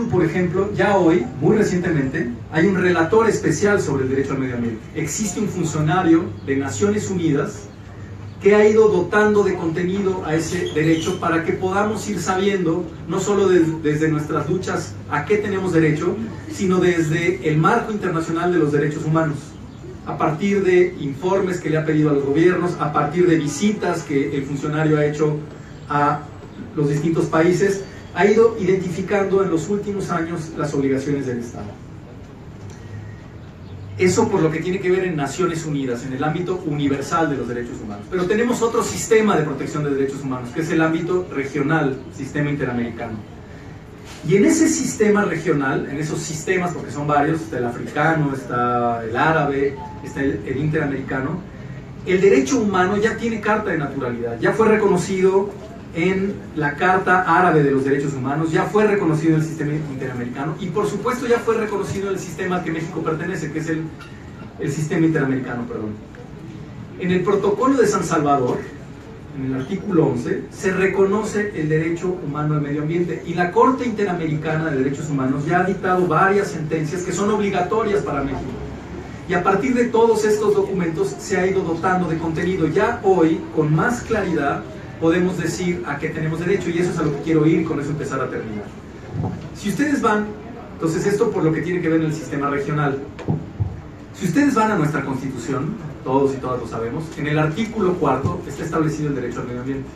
Por ejemplo, ya hoy, muy recientemente, hay un relator especial sobre el derecho al medio ambiente. Existe un funcionario de Naciones Unidas que ha ido dotando de contenido a ese derecho para que podamos ir sabiendo, no solo desde nuestras luchas a qué tenemos derecho, sino desde el marco internacional de los derechos humanos, a partir de informes que le ha pedido a los gobiernos, a partir de visitas que el funcionario ha hecho a los distintos países, ha ido identificando en los últimos años las obligaciones del Estado. Eso por lo que tiene que ver en Naciones Unidas, en el ámbito universal de los derechos humanos. Pero tenemos otro sistema de protección de derechos humanos, que es el ámbito regional, sistema interamericano. Y en ese sistema regional, en esos sistemas, porque son varios, está el africano, está el árabe, está el interamericano, el derecho humano ya tiene carta de naturalidad, ya fue reconocido en la Carta Árabe de los Derechos Humanos, ya fue reconocido en el sistema interamericano y por supuesto ya fue reconocido en el sistema al que México pertenece, que es el sistema interamericano, perdón. En el Protocolo de San Salvador, en el artículo 11, se reconoce el derecho humano al medio ambiente y la Corte Interamericana de Derechos Humanos ya ha dictado varias sentencias que son obligatorias para México. Y a partir de todos estos documentos se ha ido dotando de contenido. Ya hoy, con más claridad, podemos decir a qué tenemos derecho, y eso es a lo que quiero ir, con eso empezar a terminar. Si ustedes van, entonces esto por lo que tiene que ver en el sistema regional. Si ustedes van a nuestra Constitución, todos y todas lo sabemos, en el artículo 4 está establecido el derecho al medio ambiente.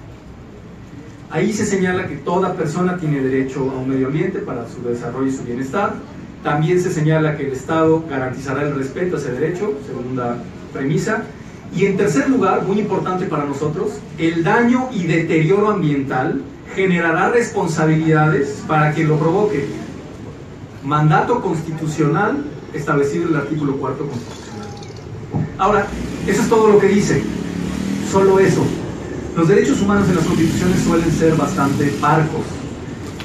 Ahí se señala que toda persona tiene derecho a un medio ambiente para su desarrollo y su bienestar. También se señala que el Estado garantizará el respeto a ese derecho, segunda premisa. Y en tercer lugar, muy importante para nosotros, el daño y deterioro ambiental generará responsabilidades para quien lo provoque. Mandato constitucional establecido en el artículo 4 constitucional. Ahora, eso es todo lo que dice, solo eso. Los derechos humanos en las constituciones suelen ser bastante parcos.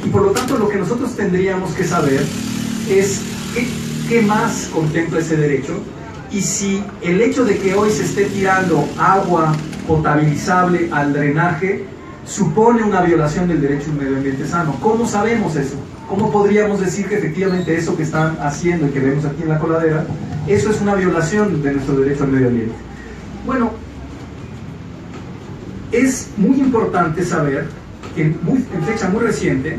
Y por lo tanto, lo que nosotros tendríamos que saber es qué más contempla ese derecho. Y si el hecho de que hoy se esté tirando agua potabilizable al drenaje supone una violación del derecho a un medio ambiente sano. ¿Cómo sabemos eso? ¿Cómo podríamos decir que efectivamente eso que están haciendo y que vemos aquí en la coladera, eso es una violación de nuestro derecho al medio ambiente? Bueno, es muy importante saber que en fecha muy reciente,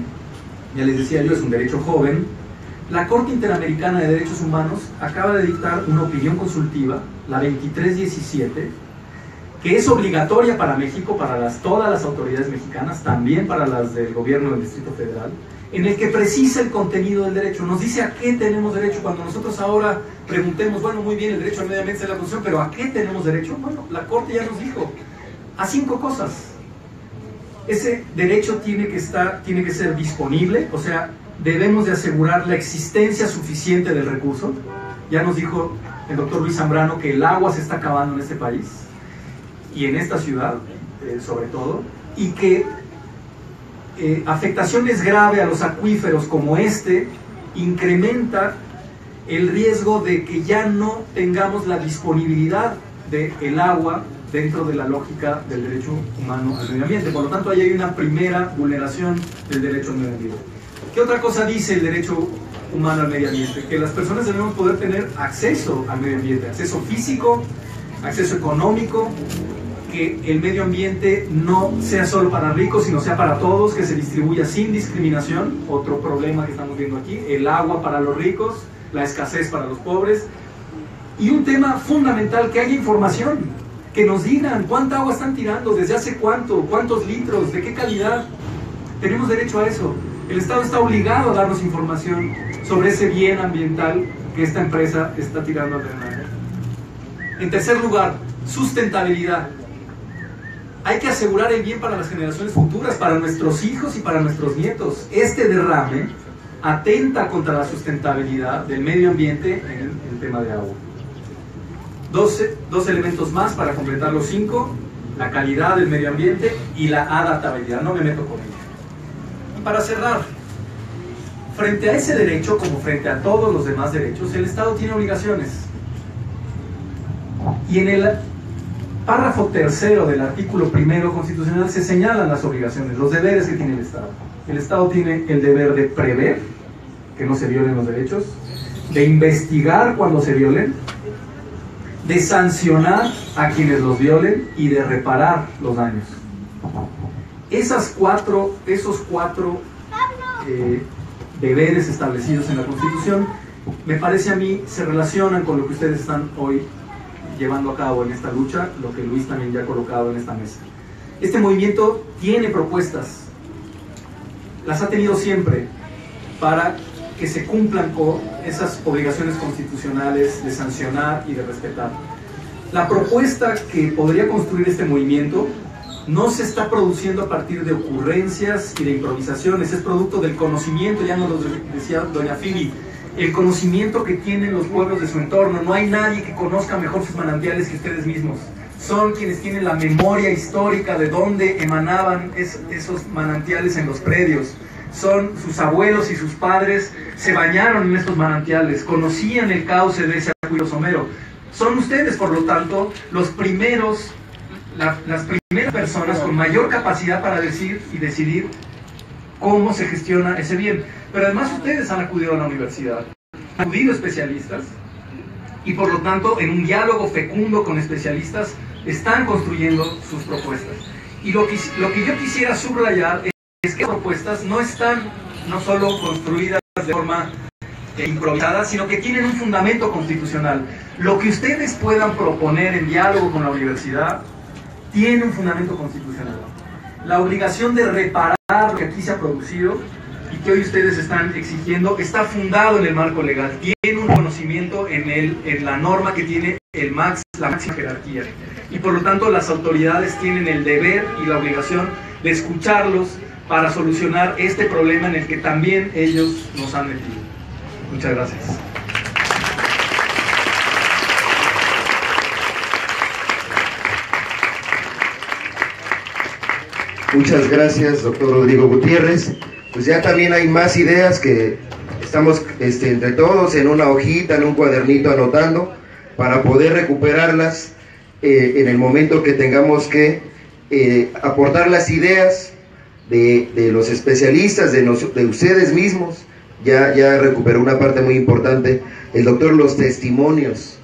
ya les decía yo, es un derecho joven, la Corte Interamericana de Derechos Humanos acaba de dictar una opinión consultiva, la 2317, que es obligatoria para México, para todas las autoridades mexicanas, también para las del gobierno del Distrito Federal, en el que precisa el contenido del derecho, nos dice a qué tenemos derecho. Cuando nosotros ahora preguntemos, bueno, muy bien, el derecho al medio ambiente es la Constitución, pero ¿a qué tenemos derecho? Bueno, la Corte ya nos dijo, a 5 cosas. Ese derecho tiene que ser disponible, o sea, debemos de asegurar la existencia suficiente del recurso. Ya nos dijo el doctor Luis Zambrano que el agua se está acabando en este país y en esta ciudad, sobre todo, y que afectaciones graves a los acuíferos como este incrementa el riesgo de que ya no tengamos la disponibilidad del agua dentro de la lógica del derecho humano al medio ambiente. Por lo tanto, ahí hay una primera vulneración del derecho al medio ambiente. ¿Qué otra cosa dice el derecho humano al medio ambiente? Que las personas debemos poder tener acceso al medio ambiente, acceso físico, acceso económico, que el medio ambiente no sea solo para ricos, sino sea para todos, que se distribuya sin discriminación, otro problema que estamos viendo aquí, el agua para los ricos, la escasez para los pobres, y un tema fundamental, que haya información, que nos digan cuánta agua están tirando, desde hace cuántos litros, de qué calidad. Tenemos derecho a eso. El Estado está obligado a darnos información sobre ese bien ambiental que esta empresa está tirando al drenaje. En tercer lugar, sustentabilidad. Hay que asegurar el bien para las generaciones futuras, para nuestros hijos y para nuestros nietos. Este derrame atenta contra la sustentabilidad del medio ambiente en el tema de agua. Dos elementos más para completar los 5, la calidad del medio ambiente y la adaptabilidad. No me meto con ello. Para cerrar, frente a ese derecho, como frente a todos los demás derechos, el Estado tiene obligaciones. Y en el párrafo 3 del artículo 1 constitucional se señalan las obligaciones, los deberes que tiene el Estado. El Estado tiene el deber de prever, que no se violen los derechos, de investigar cuando se violen, de sancionar a quienes los violen y de reparar los daños. Esos cuatro deberes establecidos en la Constitución, me parece a mí, se relacionan con lo que ustedes están hoy llevando a cabo en esta lucha, lo que Luis también ya ha colocado en esta mesa. Este movimiento tiene propuestas, las ha tenido siempre, para que se cumplan con esas obligaciones constitucionales de sancionar y de respetar. La propuesta que podría construir este movimiento no se está produciendo a partir de ocurrencias y de improvisaciones, es producto del conocimiento, ya nos lo decía doña Phoebe, el conocimiento que tienen los pueblos de su entorno. No hay nadie que conozca mejor sus manantiales que ustedes mismos. Son quienes tienen la memoria histórica de dónde emanaban esos manantiales en los predios. Son sus abuelos y sus padres, se bañaron en estos manantiales, conocían el cauce de ese arroyo somero. Son ustedes, por lo tanto, las primeras personas con mayor capacidad para decir y decidir cómo se gestiona ese bien. Pero además ustedes han acudido a la universidad, han acudido especialistas, y por lo tanto, en un diálogo fecundo con especialistas, están construyendo sus propuestas. Y lo que yo quisiera subrayar es que las propuestas no están no solo construidas de forma improvisada, sino que tienen un fundamento constitucional. Lo que ustedes puedan proponer en diálogo con la universidad tiene un fundamento constitucional. La obligación de reparar lo que aquí se ha producido y que hoy ustedes están exigiendo está fundado en el marco legal, tiene un conocimiento en la norma que tiene la máxima jerarquía, y por lo tanto las autoridades tienen el deber y la obligación de escucharlos para solucionar este problema en el que también ellos nos han metido. Muchas gracias. Muchas gracias, doctor Rodrigo Gutiérrez. Pues ya también hay más ideas que estamos entre todos en una hojita, en un cuadernito anotando, para poder recuperarlas en el momento que tengamos que aportar las ideas de los especialistas, de ustedes mismos. Ya recuperó una parte muy importante el doctor, los testimonios.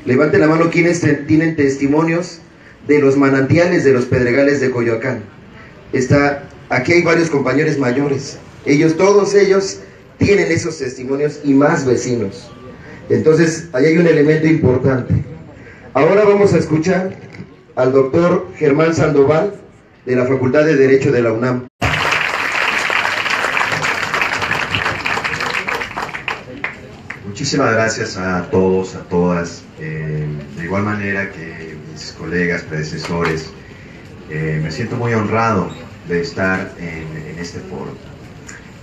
Levante la mano quienes tienen testimonios de los manantiales de los Pedregales de Coyoacán. Aquí hay varios compañeros mayores, todos ellos tienen esos testimonios y más vecinos. Entonces ahí hay un elemento importante. Ahora vamos a escuchar al doctor Germán Sandoval, de la Facultad de Derecho de la UNAM. Muchísimas gracias a todos, a todas. De igual manera que mis colegas, predecesores, me siento muy honrado de estar en este foro.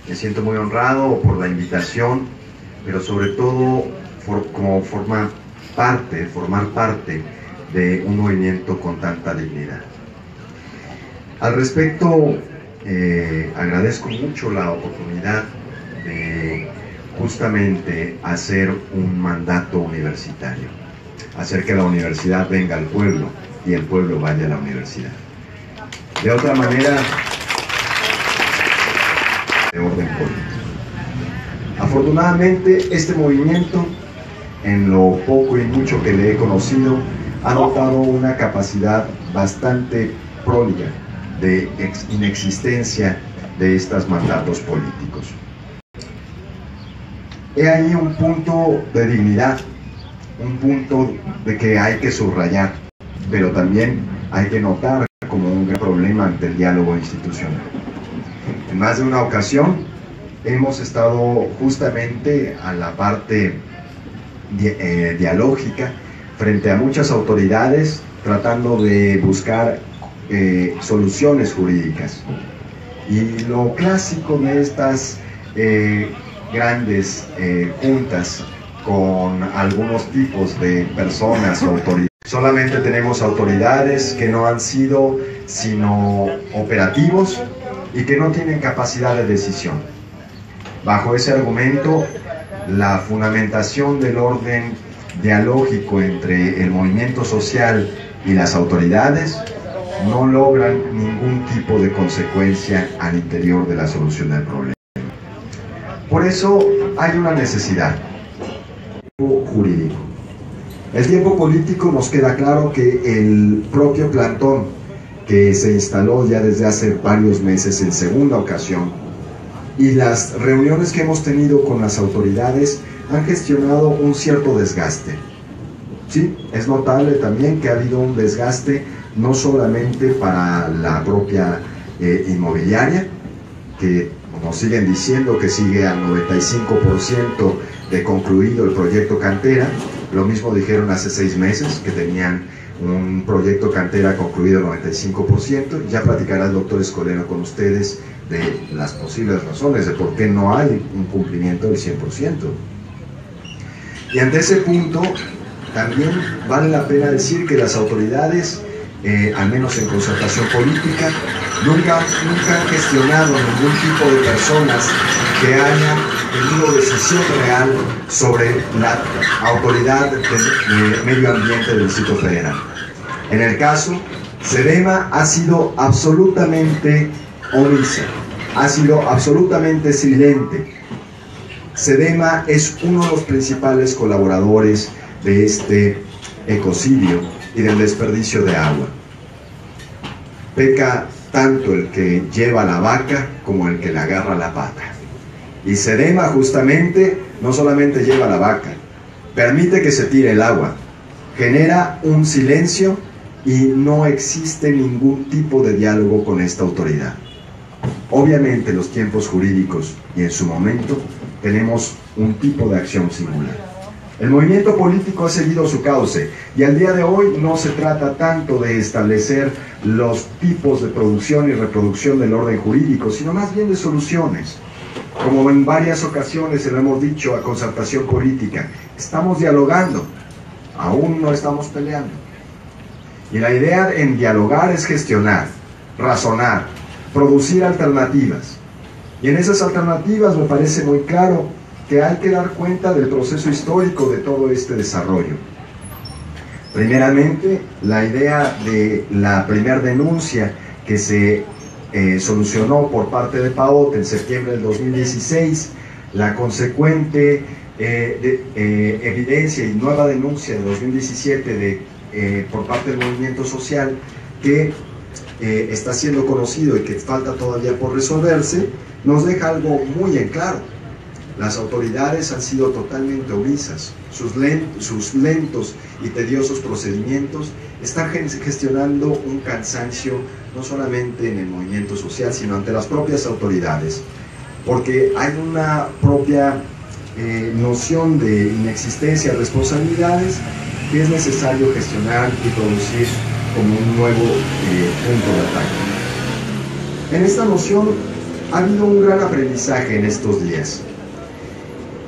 Me siento muy honrado por la invitación, pero sobre todo como formar parte de un movimiento con tanta dignidad. Al respecto, agradezco mucho la oportunidad de justamente hacer un mandato universitario, hacer que la universidad venga al pueblo y el pueblo vaya a la universidad. De otra manera, de orden político. Afortunadamente, este movimiento, en lo poco y mucho que le he conocido, ha notado una capacidad bastante pródiga de inexistencia de estos mandatos políticos. He ahí un punto de dignidad, un punto de que hay que subrayar, pero también hay que notar como un gran problema ante el diálogo institucional. En más de una ocasión hemos estado justamente a la parte dialógica frente a muchas autoridades tratando de buscar soluciones jurídicas. Y lo clásico de estas grandes juntas con algunos tipos de personas o autoridades. Solamente tenemos autoridades que no han sido sino operativos y que no tienen capacidad de decisión. Bajo ese argumento, la fundamentación del orden dialógico entre el movimiento social y las autoridades no logran ningún tipo de consecuencia al interior de la solución del problema. Por eso hay una necesidad jurídico. El tiempo político nos queda claro que el propio plantón que se instaló ya desde hace varios meses en segunda ocasión y las reuniones que hemos tenido con las autoridades han gestionado un cierto desgaste. Sí, es notable también que ha habido un desgaste no solamente para la propia inmobiliaria, que nos siguen diciendo que sigue al 95% de concluido el proyecto Cantera. Lo mismo dijeron hace 6 meses, que tenían un proyecto Cantera concluido al 95%. Ya platicará el doctor Escolero con ustedes de las posibles razones de por qué no hay un cumplimiento del 100%. Y ante ese punto, también vale la pena decir que las autoridades, al menos en concertación política, nunca han gestionado ningún tipo de personas que hayan tenido decisión real sobre la autoridad de medio ambiente del Distrito Federal. En el caso, SEDEMA ha sido absolutamente omisa, ha sido absolutamente silente. SEDEMA es uno de los principales colaboradores de este ecocidio y del desperdicio de agua. Peca tanto el que lleva la vaca como el que le agarra la pata. Y SEDEMA justamente no solamente lleva la vaca, permite que se tire el agua, genera un silencio y no existe ningún tipo de diálogo con esta autoridad. Obviamente los tiempos jurídicos y en su momento tenemos un tipo de acción singular. El movimiento político ha seguido su cauce y al día de hoy no se trata tanto de establecer los tipos de producción y reproducción del orden jurídico, sino más bien de soluciones. Como en varias ocasiones se lo hemos dicho a concertación política, estamos dialogando, aún no estamos peleando. Y la idea en dialogar es gestionar, razonar, producir alternativas. Y en esas alternativas me parece muy claro que hay que dar cuenta del proceso histórico de todo este desarrollo. Primeramente, la idea de la primera denuncia que se solucionó por parte de PAOT en septiembre del 2016, la consecuente evidencia y nueva denuncia de 2017 por parte del movimiento social que está siendo conocido y que falta todavía por resolverse, nos deja algo muy en claro. Las autoridades han sido totalmente omisas. Sus lentos y tediosos procedimientos están gestionando un cansancio no solamente en el movimiento social, sino ante las propias autoridades, porque hay una propia noción de inexistencia de responsabilidades que es necesario gestionar y producir como un nuevo punto de ataque. En esta noción ha habido un gran aprendizaje en estos días.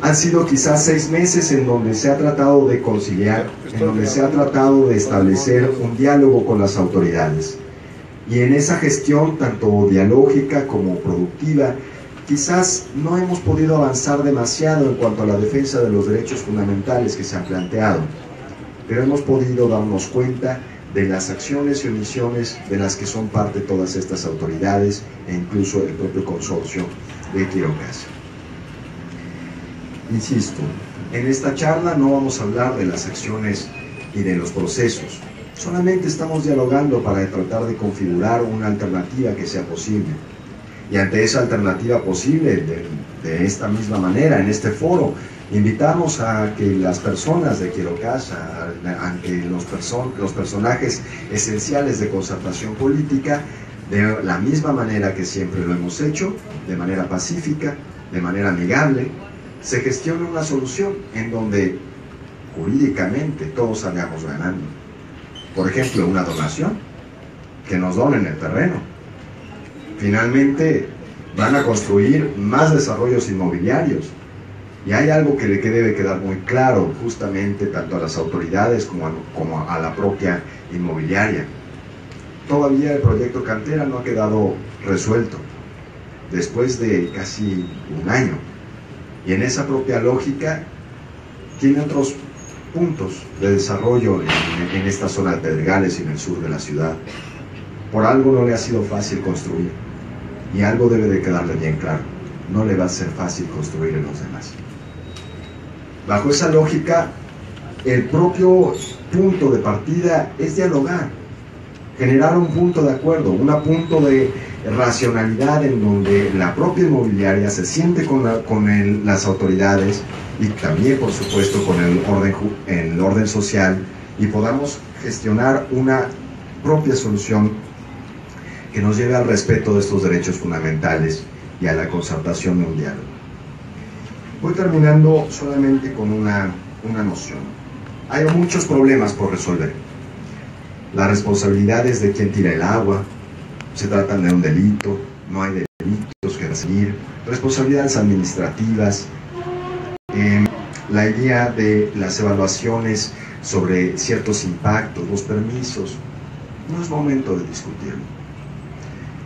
Han sido quizás 6 meses en donde se ha tratado de conciliar, en donde se ha tratado de establecer un diálogo con las autoridades. Y en esa gestión, tanto dialógica como productiva, quizás no hemos podido avanzar demasiado en cuanto a la defensa de los derechos fundamentales que se han planteado, pero hemos podido darnos cuenta de las acciones y omisiones de las que son parte todas estas autoridades e incluso el propio consorcio de Quirogas. Insisto, en esta charla no vamos a hablar de las acciones y de los procesos, solamente estamos dialogando para tratar de configurar una alternativa que sea posible. Y ante esa alternativa posible, de esta misma manera, en este foro, invitamos a que las personas de Quirogas, a que los personajes esenciales de concertación política, de la misma manera que siempre lo hemos hecho, de manera pacífica, de manera amigable, se gestione una solución en donde jurídicamente todos salgamos ganando. Por ejemplo, una donación, que nos donen el terreno. Finalmente van a construir más desarrollos inmobiliarios. Y hay algo que debe quedar muy claro justamente tanto a las autoridades como a la propia inmobiliaria. Todavía el proyecto Cantera no ha quedado resuelto, después de casi un año. Y en esa propia lógica tiene otros puntos de desarrollo en esta zona de Pedregales y en el sur de la ciudad. Por algo no le ha sido fácil construir y algo debe de quedarle bien claro. no le va a ser fácil construir en los demás. Bajo esa lógica, el propio punto de partida es dialogar, generar un punto de acuerdo, un punto de racionalidad en donde la propia inmobiliaria se siente con las autoridades y también, por supuesto, con el orden social, y podamos gestionar una propia solución que nos lleve al respeto de estos derechos fundamentales y a la concertación de un diálogo. Voy terminando solamente con una noción. Hay muchos problemas por resolver. Las responsabilidades de quien tira el agua, se tratan de un delito, no hay delitos que perseguir, responsabilidades administrativas, la idea de las evaluaciones sobre ciertos impactos, los permisos. No es momento de discutirlo.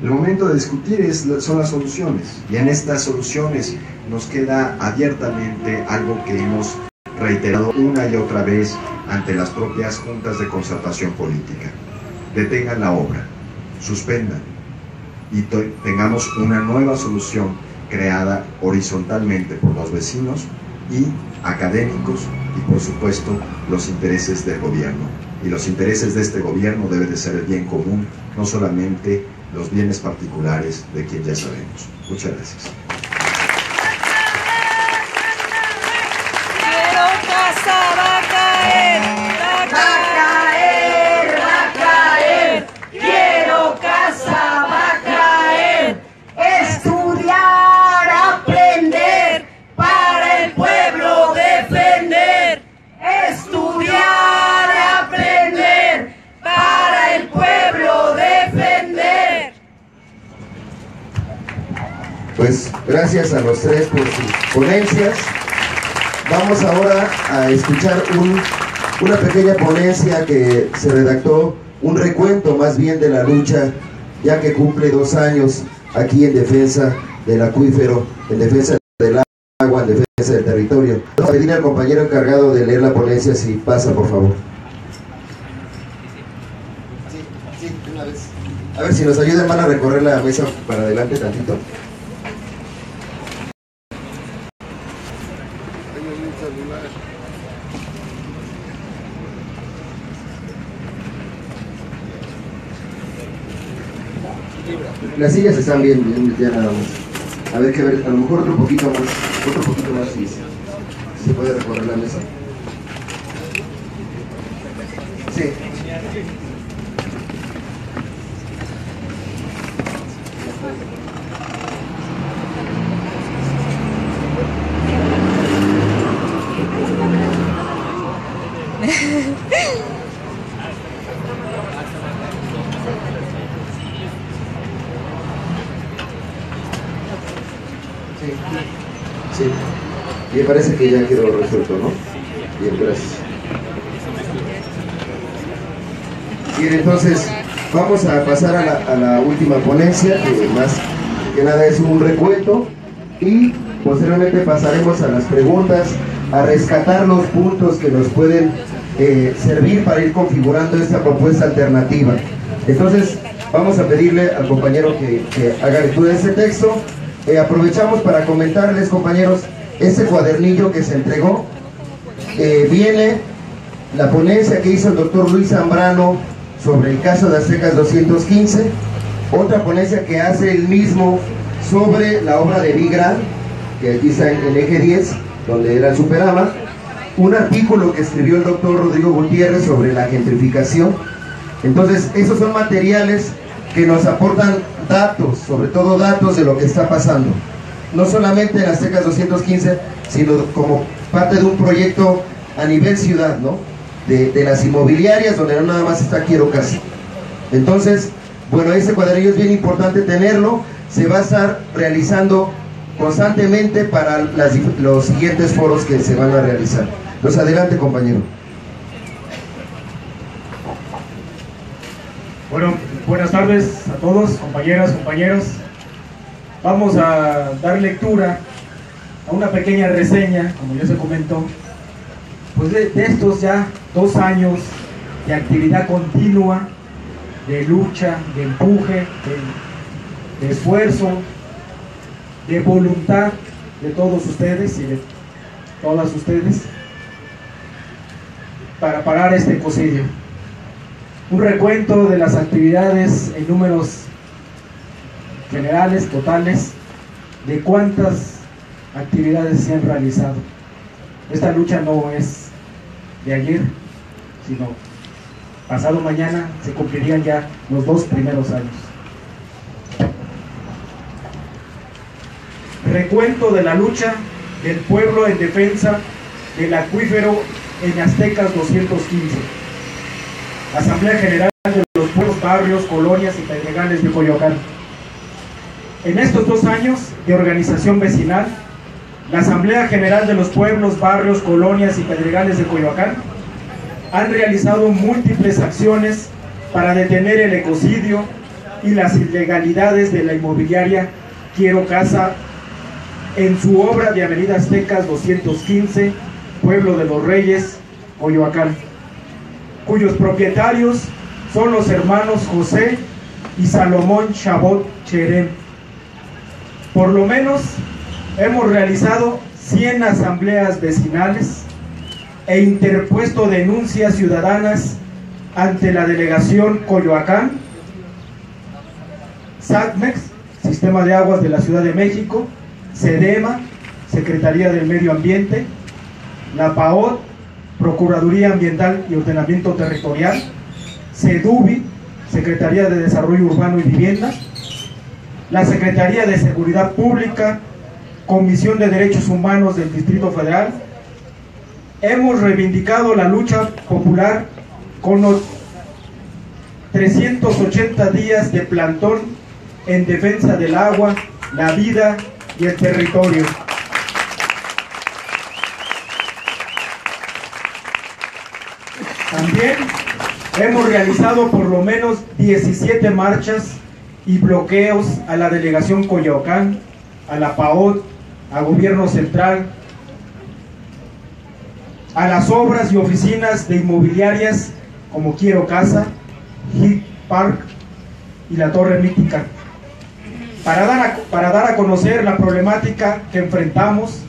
El momento de discutir son las soluciones, y en estas soluciones nos queda abiertamente algo que hemos reiterado una y otra vez ante las propias juntas de concertación política. Detengan la obra, suspendan y tengamos una nueva solución creada horizontalmente por los vecinos y académicos y, por supuesto, los intereses del gobierno. Y los intereses de este gobierno deben de ser el bien común, no solamente los bienes particulares de quien ya sabemos. Muchas gracias. Va a caer, va a caer, va a caer. Quiero casa, va a caer. Estudiar, aprender, para el pueblo defender. Estudiar, aprender, para el pueblo defender. Pues gracias a los tres por sus ponencias. Vamos ahora a escuchar una pequeña ponencia que se redactó, un recuento más bien de la lucha, ya que cumple 2 años aquí en defensa del acuífero, en defensa del agua, en defensa del territorio. Vamos a pedir al compañero encargado de leer la ponencia, si pasa, por favor. Sí, una vez. A ver si nos ayudan, van a recorrer la mesa para adelante tantito. Las sillas están bien, ya nada más. A ver, a lo mejor otro poquito más, si se puede recorrer la mesa. Sí. Sí, me parece que ya quedó resuelto, ¿no? Bien, gracias. Bien, entonces vamos a pasar a la última ponencia, que más que nada es un recuento, y posteriormente pasaremos a las preguntas, a rescatar los puntos que nos pueden servir para ir configurando esta propuesta alternativa. Entonces vamos a pedirle al compañero que haga lectura de este texto. Aprovechamos para comentarles, compañeros, este cuadernillo que se entregó, viene la ponencia que hizo el doctor Luis Zambrano sobre el caso de Aztecas 215, otra ponencia que hace él mismo sobre la obra de Vigra, que aquí está en el eje 10, donde era el Superama, un artículo que escribió el doctor Rodrigo Gutiérrez sobre la gentrificación. Entonces, esos son materiales que nos aportan datos, sobre todo datos de lo que está pasando, no solamente en Aztecas 215, sino como parte de un proyecto a nivel ciudad, ¿no? De las inmobiliarias, donde no nada más está Quiero Casa. Entonces, bueno, este cuadernillo es bien importante tenerlo, se va a estar realizando constantemente para los siguientes foros que se van a realizar. Entonces, adelante, compañero. Bueno, buenas tardes a todos, compañeras, compañeros. Vamos a dar lectura a una pequeña reseña, como ya se comentó, pues de estos ya 2 años de actividad continua, de lucha, de empuje, de esfuerzo, de voluntad de todos ustedes y de todas ustedes para parar este ecocidio. Un recuento de las actividades en números generales, totales, de cuántas actividades se han realizado. Esta lucha no es de ayer, sino pasado mañana se cumplirían ya los 2 primeros años. Recuento de la lucha del pueblo en defensa del acuífero en Aztecas 215. Asamblea General de los Pueblos, Barrios, Colonias y Pedregales de Coyoacán. En estos 2 años de organización vecinal, la Asamblea General de los Pueblos, Barrios, Colonias y Pedregales de Coyoacán han realizado múltiples acciones para detener el ecocidio y las ilegalidades de la inmobiliaria Quiero Casa en su obra de Avenida Aztecas 215, Pueblo de los Reyes, Coyoacán, cuyos propietarios son los hermanos José y Salomón Chabot Cherem. Por lo menos hemos realizado 100 asambleas vecinales e interpuesto denuncias ciudadanas ante la delegación Coyoacán, SACMEX, Sistema de Aguas de la Ciudad de México, SEDEMA, Secretaría del Medio Ambiente, la PAOT, Procuraduría Ambiental y Ordenamiento Territorial, SEDUBI, Secretaría de Desarrollo Urbano y Vivienda, la Secretaría de Seguridad Pública, Comisión de Derechos Humanos del Distrito Federal. Hemos reivindicado la lucha popular con los 380 días de plantón en defensa del agua, la vida y el territorio. También hemos realizado por lo menos 17 marchas y bloqueos a la delegación Coyoacán, a la PAOT, a Gobierno Central, a las obras y oficinas de inmobiliarias como Quiero Casa, Hit Park y la Torre Mítica, para dar a conocer la problemática que enfrentamos.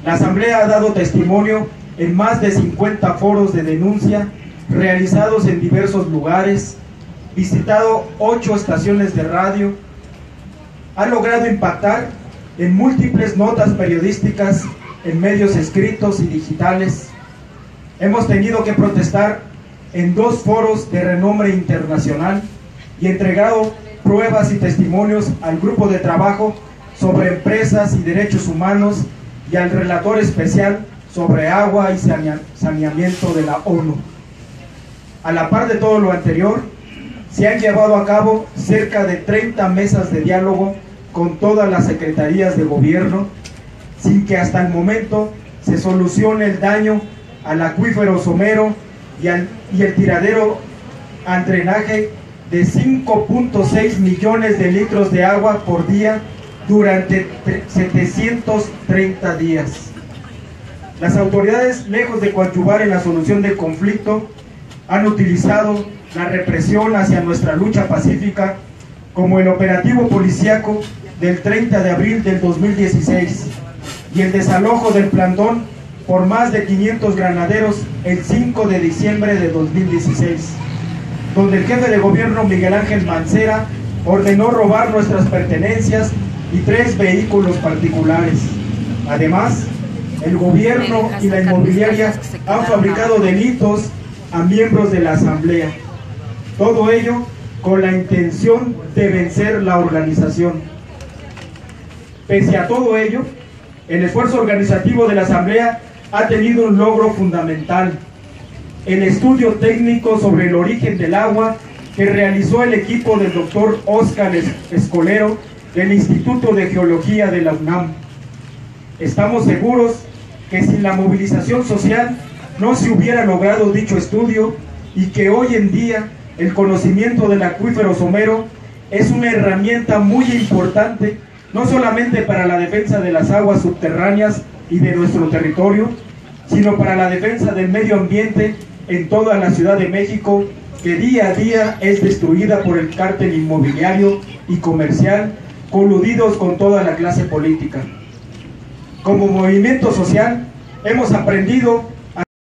La Asamblea ha dado testimonio en más de 50 foros de denuncia realizados en diversos lugares, visitado 8 estaciones de radio, ha logrado impactar en múltiples notas periodísticas, en medios escritos y digitales. Hemos tenido que protestar en 2 foros de renombre internacional y entregado pruebas y testimonios al grupo de trabajo sobre empresas y derechos humanos y al relator especial sobre agua y saneamiento de la ONU. A la par de todo lo anterior, se han llevado a cabo cerca de 30 mesas de diálogo con todas las secretarías de gobierno, sin que hasta el momento se solucione el daño al acuífero somero y el tiradero a drenaje de 5.6 millones de litros de agua por día durante 730 días. Las autoridades, lejos de coadyuvar en la solución del conflicto, han utilizado la represión hacia nuestra lucha pacífica, como el operativo policíaco del 30 de abril del 2016 y el desalojo del plantón por más de 500 granaderos el 5 de diciembre de 2016, donde el jefe de gobierno Miguel Ángel Mancera ordenó robar nuestras pertenencias y 3 vehículos particulares. Además, el gobierno y la inmobiliaria han fabricado delitos a miembros de la Asamblea. Todo ello con la intención de vencer la organización. Pese a todo ello, el esfuerzo organizativo de la Asamblea ha tenido un logro fundamental: el estudio técnico sobre el origen del agua que realizó el equipo del doctor Óscar Escolero del Instituto de Geología de la UNAM. Estamos seguros que sin la movilización social no se hubiera logrado dicho estudio y que hoy en día el conocimiento del acuífero somero es una herramienta muy importante, no solamente para la defensa de las aguas subterráneas y de nuestro territorio, sino para la defensa del medio ambiente en toda la Ciudad de México, que día a día es destruida por el cártel inmobiliario y comercial coludidos con toda la clase política. Como movimiento social hemos aprendido